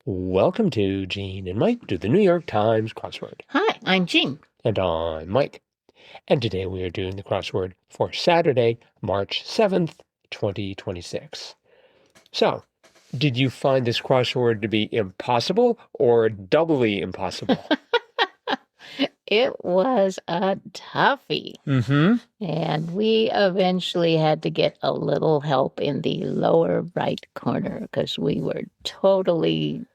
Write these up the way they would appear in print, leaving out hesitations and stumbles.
Welcome to Gene and Mike do the New York Times crossword. Hi, I'm Jean. And I'm Mike. And today we are doing the crossword for Saturday, March 7th, 2026. So, did you find this crossword to be impossible or doubly impossible? It was a toughie. Mm-hmm. And we eventually had to get a little help in the lower right corner because we were totally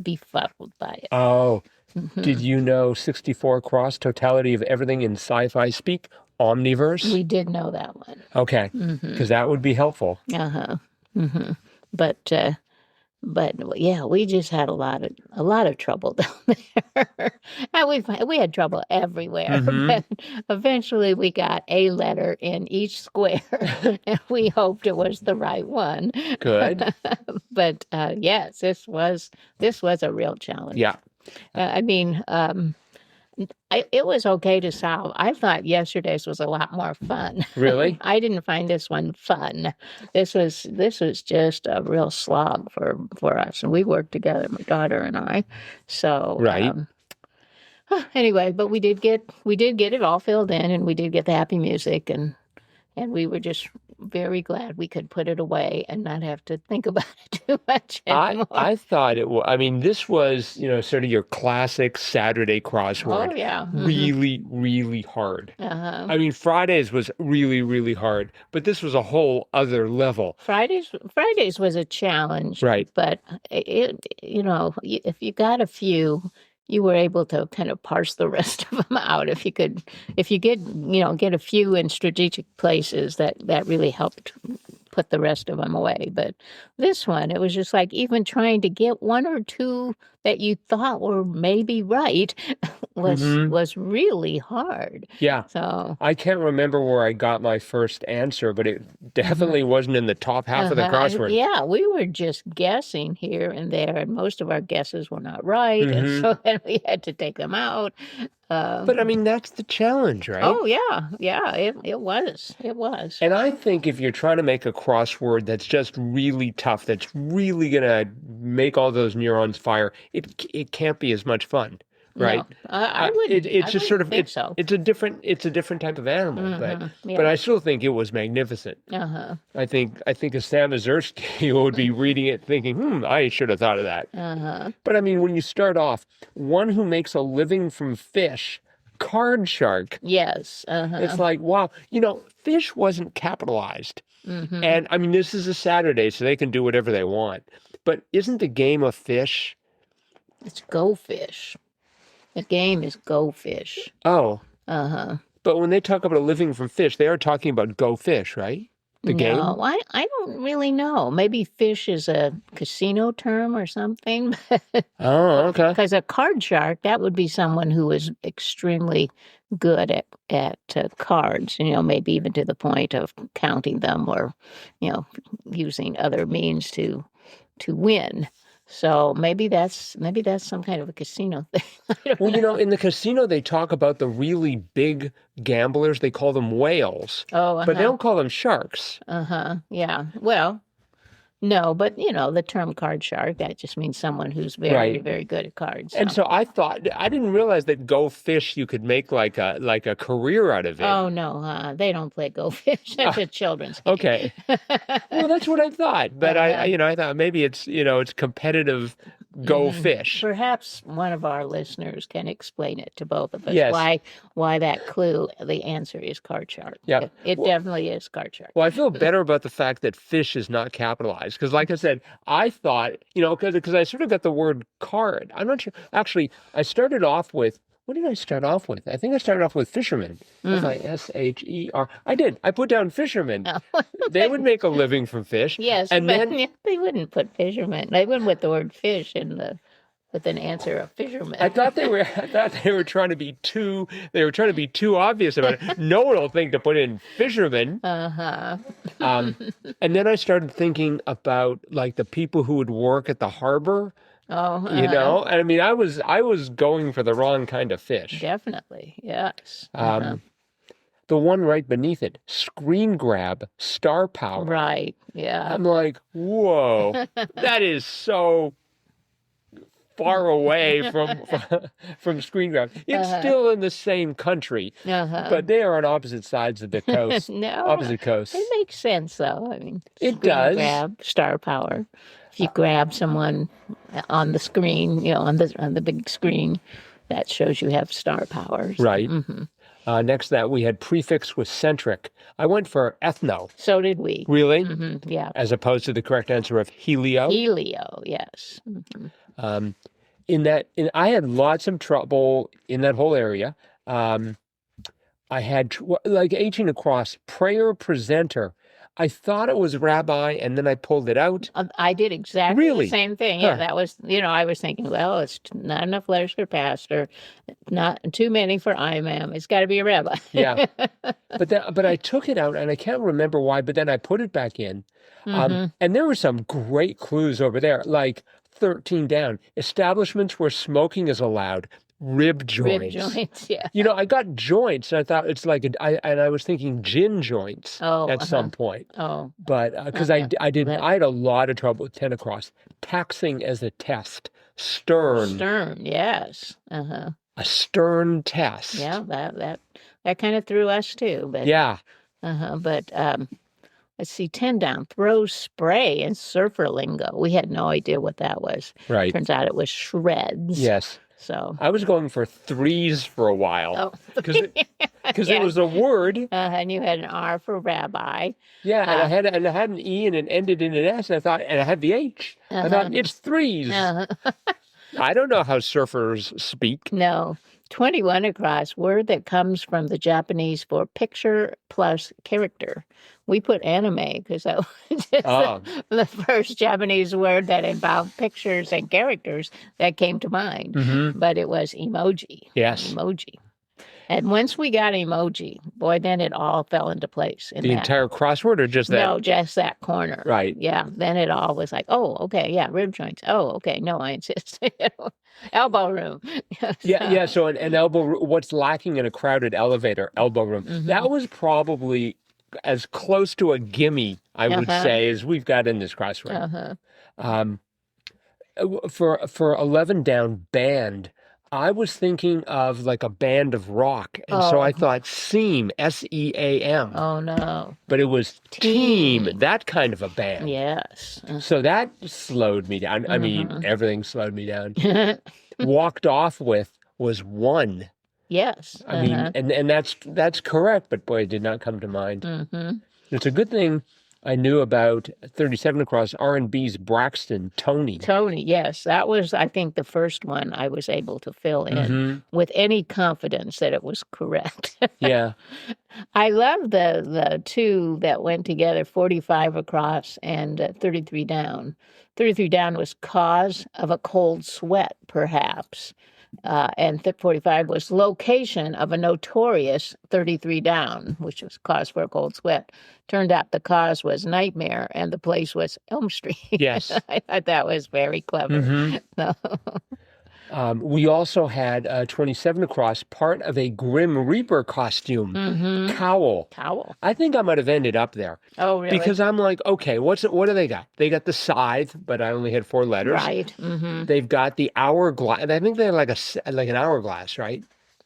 befuddled by it. Oh, Mhm. did you know 64 cross totality of everything in sci-fi speak? Omniverse? We did know that one. Okay, Mm-hmm. because that would be helpful. Uh-huh. Mm-hmm. But yeah, we just had a lot of trouble down there. And we had trouble everywhere. Mhm. But eventually we got a letter in each square, and we hoped it was the right one. Good. But yes, this was a real challenge. Yeah. It was okay to solve. I thought yesterday's was a lot more fun. Really? I didn't find this one fun. This was just a real slog for us, and we worked together, my daughter and I. So Right. Anyway, but we did get it all filled in, and we did get the happy music, and we were just very glad we could put it away and not have to think about it too much anymore. I thought it was, this was, sort of your classic Saturday crossword. Oh, yeah. Really, really hard. Uh-huh. Fridays was really, really hard, but this was a whole other level. Fridays was a challenge. Right. But if you got a few, you were able to kind of parse the rest of them out. If you get a few in strategic places, that really helped put the rest of them away. But this one, it was just like even trying to get one or two that you thought were maybe right was really hard. Yeah. So I can't remember where I got my first answer, but it definitely wasn't in the top half of the crossword. Yeah, we were just guessing here and there, and most of our guesses were not right, and so then we had to take them out. But that's the challenge, right? Oh yeah, it was. And I think if you're trying to make a crossword that's just really tough, that's really gonna make all those neurons fire, it can't be as much fun, right? No, I wouldn't. It's just sort of think so. It's a different type of animal, but I still think it was magnificent. Uh-huh. I think a Sam Mazursky would be reading it thinking, I should have thought of that. Uh-huh. But when you start off, one who makes a living from fish, card shark. Yes. Uh-huh. It's like, wow, fish wasn't capitalized. Mm-hmm. And this is a Saturday, so they can do whatever they want. But isn't the game of fish? It's Go Fish. The game is Go Fish. Oh. Uh-huh. But when they talk about a living from fish, they are talking about Go Fish, right? The game? No, I don't really know. Maybe fish is a casino term or something. Oh, okay. Because a card shark, that would be someone who is extremely good at cards, maybe even to the point of counting them or, using other means to win. So maybe that's some kind of a casino thing. Well, in the casino, they talk about the really big gamblers. They call them whales. Oh, but they don't call them sharks. Yeah. Well, no, but the term card shark, that just means someone who's very, Right. very good at cards. And so I didn't realize that Go Fish, you could make like a career out of it. Oh, no, they don't play Go Fish. That's a children's game. Okay. Well, that's what I thought. But I thought maybe it's competitive Go Fish. Perhaps one of our listeners can explain it to both of us. Yes. Why that clue, the answer is card shark. Yeah. It definitely is card shark. Well, I feel better about the fact that fish is not capitalized. Because like I said, I thought, because I sort of got the word card. I'm not sure. Actually, I started off with, what did I start off with? I think I started off with fisherman. Fisher. I did. I put down fisherman. Oh. They would make a living from fish. Yes, and but then they wouldn't put fisherman. They wouldn't put the word fish with an answer of fisherman. I thought they were trying to be too obvious about it. No one will think to put in fisherman. Uh-huh. And then I started thinking about like the people who would work at the harbor. Oh, And I was going for the wrong kind of fish. Definitely, yes. The one right beneath it, screen grab, star power. Right, yeah. I'm like, whoa, that is so far away from screen grab. It's still in the same country, but they are on opposite sides of the coast. No, Opposite coasts. it makes sense though. I mean, It screen does. grab, star power. If you grab someone on the screen, on the big screen, that shows you have star power. Right. Next to that, we had prefix with centric. I went for ethno. So did we. Really? Yeah. As opposed to the correct answer of helio. Helio, yes. I had lots of trouble in that whole area. I had like 18 across, prayer presenter. I thought it was rabbi, and then I pulled it out. I did exactly Really? the same thing. Huh. Yeah, that was, I was thinking, well, it's not enough letters for pastor, not too many for imam. It's got to be a rabbi. Yeah. But I took it out, and I can't remember why, but then I put it back in. And there were some great clues over there, like 13 down. Establishments where smoking is allowed. Rib joints. Rib joints, yeah. I got joints, and I thought it's like I was thinking gin joints at some point. Oh. But because I had a lot of trouble with 10 across. Taxing as a test. Stern, yes. A stern test. Yeah, that kind of threw us too. But yeah. But let's see, 10 down. Throw spray and surfer lingo. We had no idea what that was. Right. Turns out it was shreds. Yes. So I was going for threes for a while because it was a word. And you had an R for rabbi. Yeah, and I had an E and it ended in an S. And I had the H. I thought it's threes. I don't know how surfers speak. No. 21 across, word that comes from the Japanese for picture plus character. We put anime because that was the first Japanese word that involved pictures and characters that came to mind. But it was emoji. Yes. Emoji. And once we got emoji, boy, then it all fell into place. The entire crossword or just that? No, just that corner. Right. Yeah. Then it all was like, oh, okay, yeah, rib joints. Oh, okay, no, I insist. Elbow room. Yeah. So an elbow, what's lacking in a crowded elevator, elbow room. That was probably as close to a gimme, I would say, as we've got in this crossword. For 11 down, band, I was thinking of like a band of rock. And so I thought seam, S-E-A-M. Oh, no. But it was team, that kind of a band. Yes. So that slowed me down. I mean, everything slowed me down. Walked off with was one. Yes. I mean, and that's correct, but boy, it did not come to mind. It's a good thing I knew about 37 across R&B's Braxton, Tony. Tony, yes. That was, I think, the first one I was able to fill in with any confidence that it was correct. Yeah. I love the two that went together, 45 across and 33 down. 33 down was cause of a cold sweat, perhaps. And 45 was location of a notorious 33 down, which was cause for a cold sweat. Turned out the cause was Nightmare and the place was Elm Street. Yes. I thought that was very clever. We also had 27 across, part of a Grim Reaper costume. Cowl. I think I might have ended up there. Oh, really? Because I'm like, okay, what do they got? They got the scythe, but I only had 4 letters. Right. They've got the hourglass. I think they're like an hourglass, right?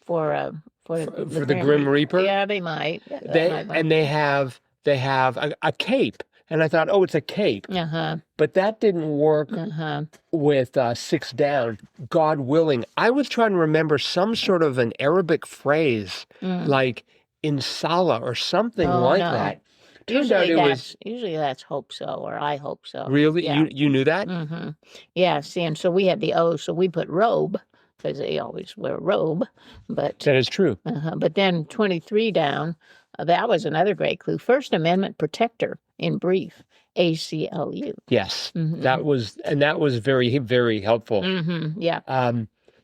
For the Grim Reaper. Yeah, they might. They have a cape. And I thought, oh, it's a cape. But that didn't work with 6 down, God willing. I was trying to remember some sort of an Arabic phrase, like inshallah or something that. Usually that's hope so, or I hope so. Really? Yeah. You knew that? Yeah, see, and so we had the O, so we put robe, because they always wear a robe. But that is true. But then 23 down, that was another great clue. First Amendment protector, in brief, ACLU. Yes, that was very, very helpful. Yeah.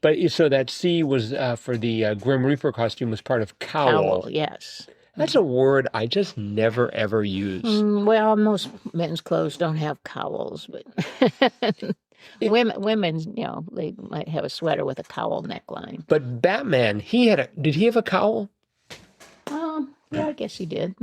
But so that C was for the Grim Reaper costume was part of cowl. Yes. That's a word I just never, ever use. Well, most men's clothes don't have cowls, but women, they might have a sweater with a cowl neckline. But Batman, did he have a cowl? Yeah, I guess he did.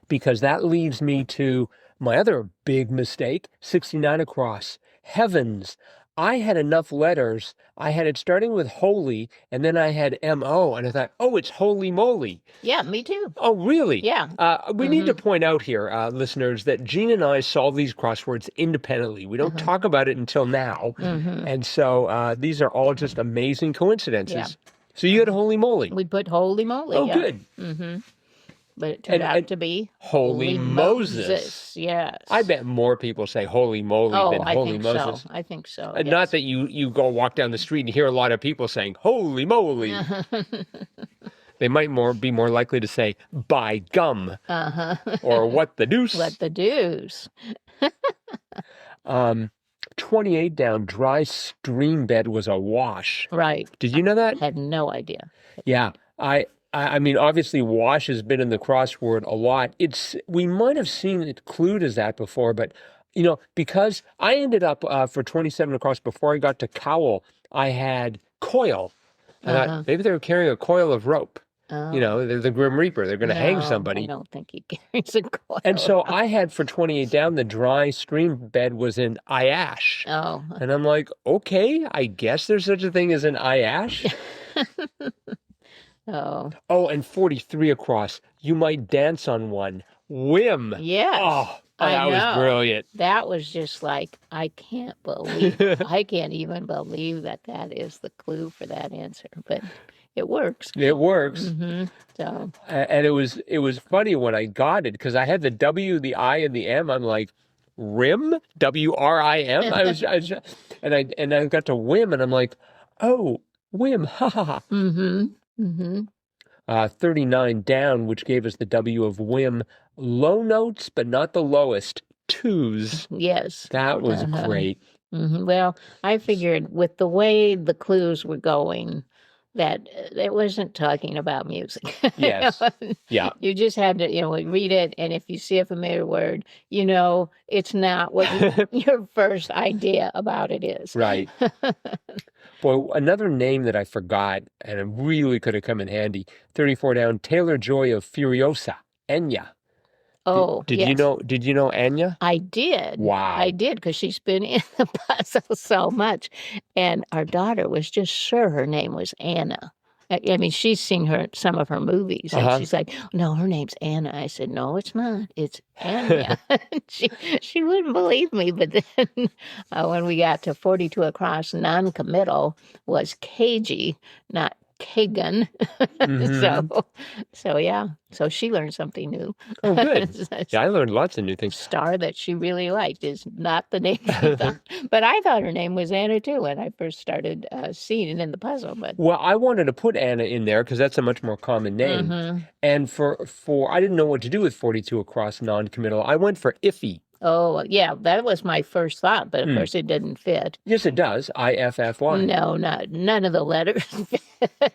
Because that leads me to my other big mistake, 69 across. Heavens, I had enough letters. I had it starting with holy, and then I had M-O, and I thought, oh, it's holy moly. Yeah, me too. Oh, really? Yeah. We need to point out here, listeners, that Gene and I solve these crosswords independently. We don't talk about it until now. And so these are all just amazing coincidences. Yeah. So you had holy moly. We put holy moly. Oh, yeah. good. But it turned out to be Holy Moses. Yes. I bet more people say holy moly than I holy think Moses. so. I think so. And yes. not that you go walk down the street and hear a lot of people saying holy moly. They might be more likely to say by gum or what the deuce. What the deuce. 28 down, dry stream bed was awash. Right. Did you know that? Had no idea. Yeah. I mean, obviously, wash has been in the crossword a lot. We might have seen it clued as that before, but, because I ended up for 27 across before I got to cowl, I had coil. I thought maybe they were carrying a coil of rope. They're the Grim Reaper. They're going to hang somebody. I don't think he carries a coil. And so I had for 28 down, the dry stream bed was in Iash. Oh. And I'm like, okay, I guess there's such a thing as an Iash. Oh, and 43 across. You might dance on one. Whim. Yes. Oh, that was brilliant. That was just like, I can't even believe that is the clue for that answer. But it works. It works. So. And it was funny when I got it because I had the W, the I, and the M. I'm like, rim, WRIM. And I got to whim, and I'm like, oh, whim, ha ha ha. 39 down, which gave us the W of whim. Low notes, but not the lowest. Twos. Yes. That was great. Well, I figured with the way the clues were going, that it wasn't talking about music. Yes. Yeah. You just had to, read it, and if you see a familiar word, it's not what your first idea about it is. Right. Boy, another name that I forgot, and it really could have come in handy. 34 down, Taylor Joy of Furiosa, Enya. Oh, did yes. you know Anya? I did. Wow. I did, because she's been in the puzzle so much. And our daughter was just sure her name was Anna. I mean, she's seen some of her movies, and she's like, no, her name's Anna. I said, no, it's not. It's Anya. she wouldn't believe me. But then when we got to 42 across, non-committal was cagey, not Kagan. So yeah. So she learned something new. Oh, good. Yeah, I learned lots of new things. Star that she really liked is not the name she thought. But I thought her name was Anna too when I first started seeing it in the puzzle. But well, I wanted to put Anna in there because that's a much more common name. And for I didn't know what to do with 42 across non-committal. I went for Iffy. Oh, yeah, that was my first thought, but of course it didn't fit. Yes, it does. IFFY. No, none of the letters fit,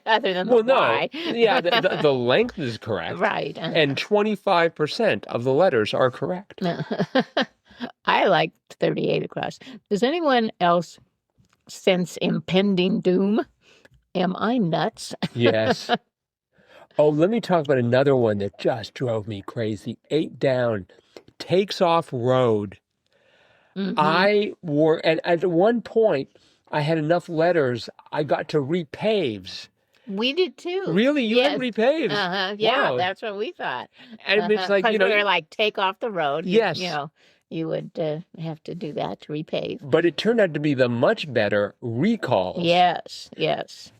other than the Y. No. Yeah, the length is correct. Right. And 25% of the letters are correct. I like 38 across. Does anyone else sense impending doom? Am I nuts? Yes. Oh, let me talk about another one that just drove me crazy. 8 down. Takes off road. And at one point I had enough letters I got to repaves. We did too. Really? You had repaves? Yeah, wow. That's what we thought. And it's like, we were like, take off the road. Yes. You would have to do that to repave. But it turned out to be the much better recalls. Yes.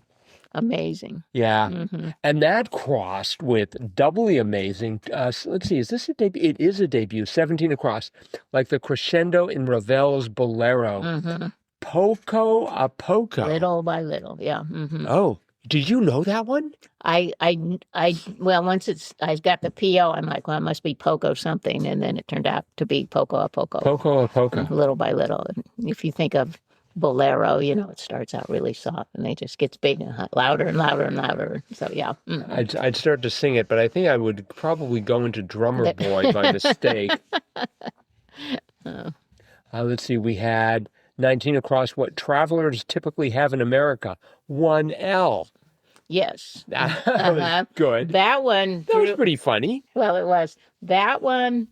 Amazing. Yeah. And that crossed with doubly amazing. Let's see, is this a debut? It is a debut. 17 across. Like the crescendo in Ravel's Bolero. Poco a poco. Little by little, yeah. Oh, did you know that one? Well, once I got the PO, I'm like, well, it must be Poco something. And then it turned out to be Poco a poco. Poco a poco. Little by little. And if you think of Bolero, it starts out really soft and it just gets big and louder and louder and louder. So yeah. I'd start to sing it, but I think I would probably go into drummer boy by mistake. Let's see, we had 19 across what travelers typically have in America. 1L. Yes. That was good. That one. That was pretty funny. Well, it was. That one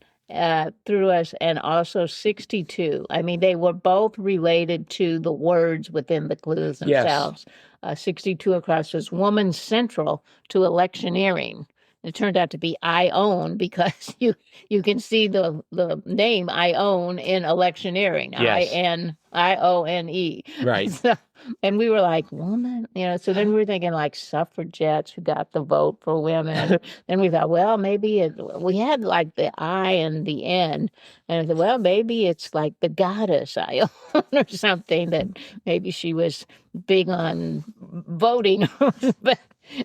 through us, and also 62. I mean, they were both related to the words within the clues Yes. themselves. 62 across was woman central to electioneering. It turned out to be I own, because you can see the name I own in electioneering. Yes. IONE. Right. So, and we were like, woman, so then we were thinking like suffragettes who got the vote for women. Then we thought, well, maybe we had like the I and the N, and I said, well, maybe it's like the goddess Ione or something, that maybe she was big on voting. But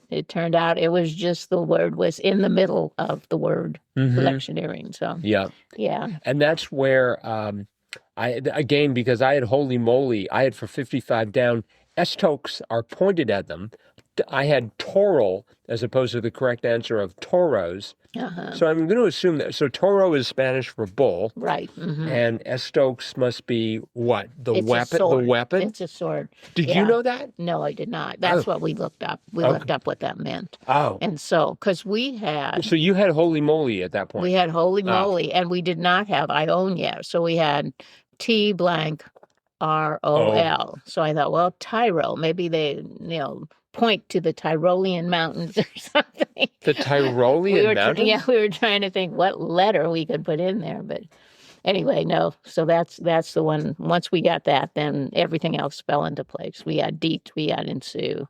it turned out it was just the word was in the middle of the word electioneering. So Yeah. And that's where because I had holy moly, I had for 55 down, estokes are pointed at them. I had toral as opposed to the correct answer of toros. So I'm going to assume that. So toro is Spanish for bull. Right. And estokes must be what? It's weapon? a sword. The weapon? It's a sword. Did you know that? No, I did not. That's what we looked up. We looked up what that meant. Oh. And so, because we had... So you had holy moly at that point? We had holy moly, and we did not have Ione yet. So we had T blank ROL. So I thought, well, Tyro, maybe they, point to the Tyrolean mountains or something. The Tyrolean mountains? Yeah, we were trying to think what letter we could put in there, but anyway, no. So that's the one. Once we got that, then everything else fell into place. We had Deet, we had ensue.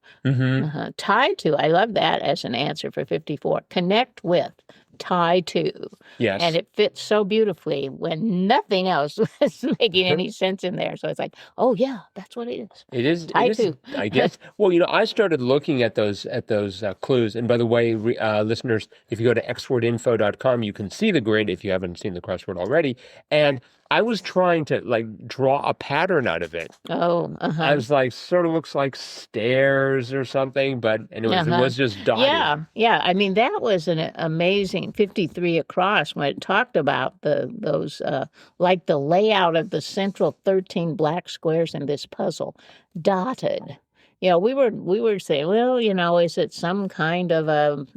Tie to, I love that as an answer for 54. Connect with, tie to. Yes. And it fits so beautifully when nothing else was making any sense in there. So it's like, oh yeah, that's what it is. It is. Tie to. I guess. Well, I started looking at those clues. And by the way, listeners, if you go to xwordinfo.com, you can see the grid if you haven't seen the crossword already. And I was trying to draw a pattern out of it. Oh, I was like, sort of looks like stairs or something, but anyways, it was just dotted. Yeah. I mean, that was an amazing 53 across when it talked about those like the layout of the central 13 black squares in this puzzle, dotted. We were saying, well, is it some kind of a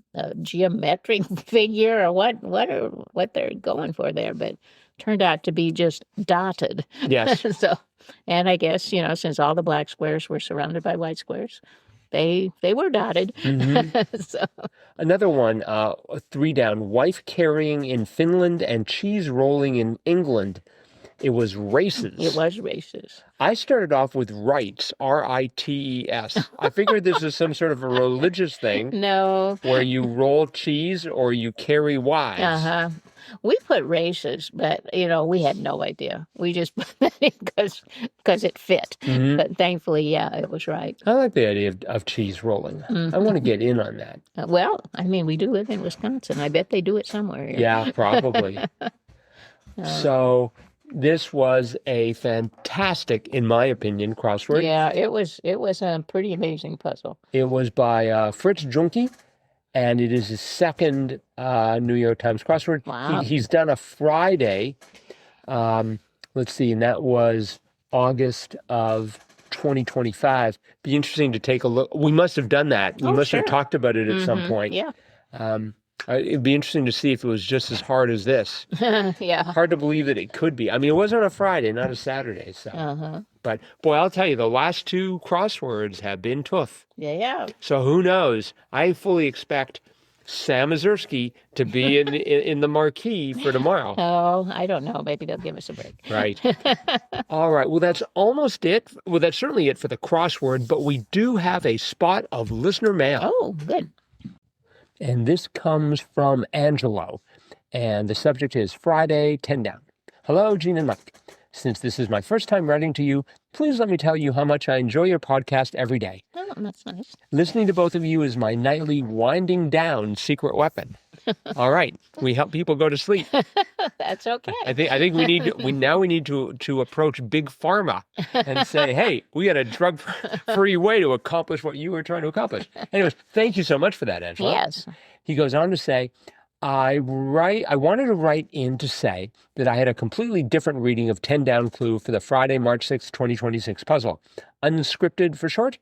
geometric figure or what they're going for there? But turned out to be just dotted. Yes. So, and I guess, since all the black squares were surrounded by white squares, they were dotted. So. Another one, 3 down, wife carrying in Finland and cheese rolling in England. It was races. It was races. I started off with rites, R-I-T-E-S. I figured this is some sort of a religious thing. No. Where you roll cheese or you carry wives. We put races, but, we had no idea. We just put that in because it fit. But thankfully, it was right. I like the idea of cheese rolling. I want to get in on that. Well, I mean, we do live in Wisconsin. I bet they do it somewhere here. Yeah, probably. So this was a fantastic, in my opinion, crossword. Yeah, it was a pretty amazing puzzle. It was by Fritz Juhnke. And it is his second New York Times crossword. Wow. He's done a Friday, let's see, and that was August of 2025. Be interesting to take a look. We must have done that. We must have talked about it at some point. Yeah. It'd be interesting to see if it was just as hard as this. Yeah. Hard to believe that it could be. I mean, it was on a Friday, not a Saturday. So. But, boy, I'll tell you, the last 2 crosswords have been tough. Yeah. So who knows? I fully expect Sam Mazursky to be in the marquee for tomorrow. Oh, I don't know. Maybe they'll give us a break. Right. All right. Well, that's almost it. Well, that's certainly it for the crossword, but we do have a spot of listener mail. Oh, good. And this comes from Angelo. And the subject is Friday, 10 down. Hello, Gene and Mike. Since this is my first time writing to you, please let me tell you how much I enjoy your podcast every day. Oh, that's nice. Listening to both of you is my nightly winding down secret weapon. All right, we help people go to sleep. That's okay. I think we need to approach Big Pharma and say, hey, we got a drug-free way to accomplish what you were trying to accomplish. Anyways, thank you so much for that, Angela. Yes. He goes on to say, I wanted to write in to say that I had a completely different reading of 10 Down Clue for the Friday, March 6, 2026 puzzle. Unscripted for short?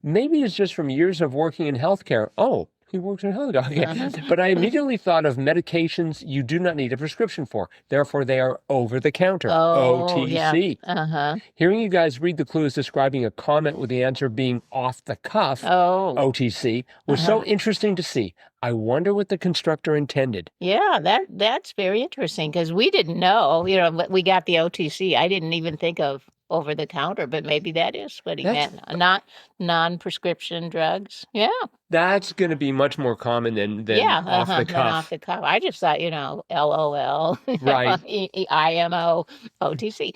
Maybe it's just from years of working in healthcare. Oh, He works in health. Okay. Uh-huh. But I immediately thought of medications you do not need a prescription for. Therefore, they are over the counter. Oh, yeah. OTC. Uh-huh. Hearing you guys read the clues describing a comment with the answer being off the cuff, Oh, OTC, was so interesting to see. I wonder what the constructor intended. yeah, that's very interesting because we didn't know, but we got the OTC. I didn't even think of over the counter, but maybe that is what he meant. Not non-prescription drugs. Yeah. That's going to be much more commmen than Yeah, off the than cuff. off the cuff. I just thought, LOL, Right. IMO, OTC.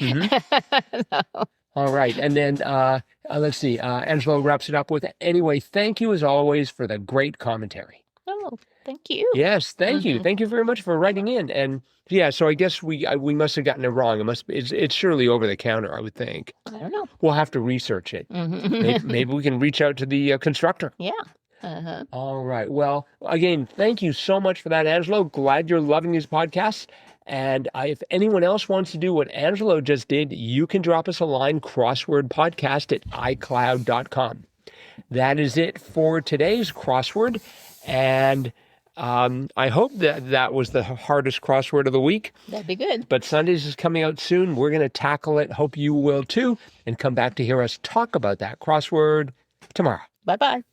So, All right. And then let's see. Angelo wraps it up with, anyway, thank you as always for the great commentary. oh, thank you. Yes, thank you. Thank you very much for writing in. And yeah, so I guess we must have gotten it wrong. It's surely over the counter, I would think. I don't know. We'll have to research it. Maybe we can reach out to the constructor. Yeah. Uh-huh. All right. Well, again, thank you so much for that, Angelo. Glad you're loving these podcasts. And if anyone else wants to do what Angelo just did, you can drop us a line, crosswordpodcast@icloud.com. That is it for today's crossword. And I hope that was the hardest crossword of the week. That'd be good. But Sundays is coming out soon. We're going to tackle it. Hope you will too. And come back to hear us talk about that crossword tomorrow. Bye-bye.